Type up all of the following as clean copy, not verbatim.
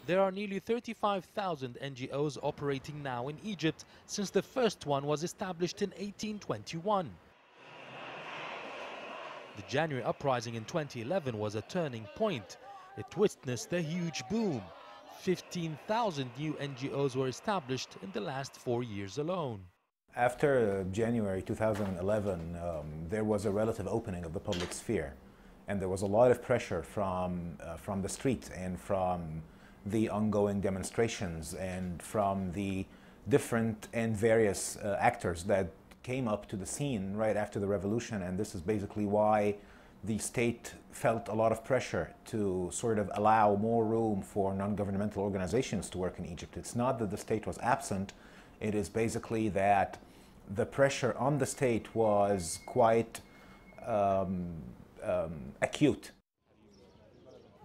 There are nearly 35,000 NGOs operating now in Egypt since the first one was established in 1821. The January uprising in 2011 was a turning point. It witnessed a huge boom. 15,000 new NGOs were established in the last 4 years alone. After January 2011, there was a relative opening of the public sphere, and there was a lot of pressure from the street and from the ongoing demonstrations and from the different and various actors that came up to the scene right after the revolution. And this is basically why the state felt a lot of pressure to sort of allow more room for non-governmental organizations to work in Egypt. It's not that the state was absent, it is basically that the pressure on the state was quite acute.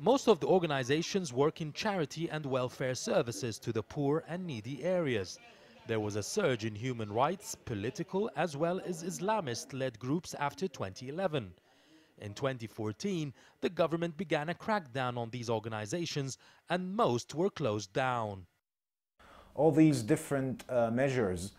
Most of the organizations work in charity and welfare services to the poor and needy areas. There was a surge in human rights, political as well as Islamist-led groups after 2011. In 2014, the government began a crackdown on these organizations and most were closed down. All these different measures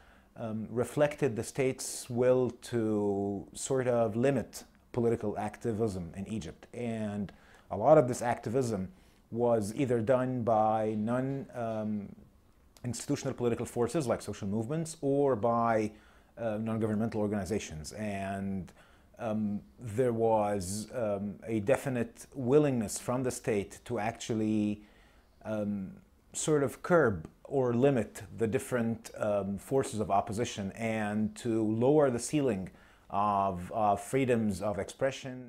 reflected the state's will to sort of limit political activism in Egypt. And a lot of this activism was either done by non-institutional political forces like social movements or by non-governmental organizations. And there was a definite willingness from the state to actually sort of curb or limit the different forces of opposition and to lower the ceiling of freedoms of expression.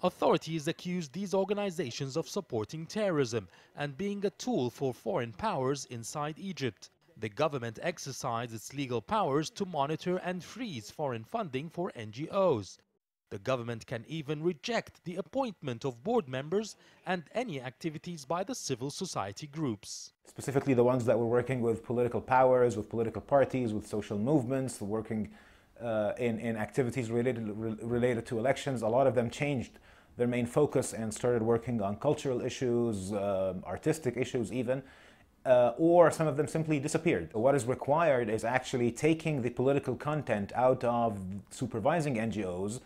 Authorities accused these organizations of supporting terrorism and being a tool for foreign powers inside Egypt. The government exercised its legal powers to monitor and freeze foreign funding for NGOs. The government can even reject the appointment of board members and any activities by the civil society groups. Specifically the ones that were working with political powers, with political parties, with social movements, working in activities related to elections. A lot of them changed their main focus and started working on cultural issues, artistic issues even, or some of them simply disappeared. What is required is actually taking the political content out of supervising NGOs.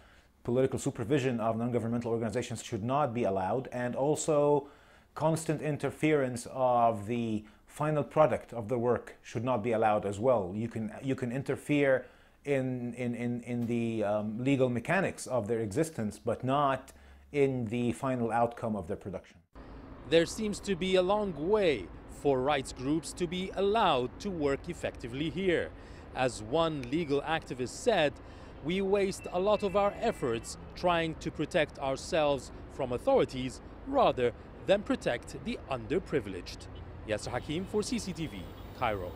Political supervision of non-governmental organizations should not be allowed, and also constant interference of the final product of the work should not be allowed as well. You can interfere in the legal mechanics of their existence, but not in the final outcome of their production. There seems to be a long way for rights groups to be allowed to work effectively here. As one legal activist said, we waste a lot of our efforts trying to protect ourselves from authorities rather than protect the underprivileged. Yasser Hakim for CCTV, Cairo.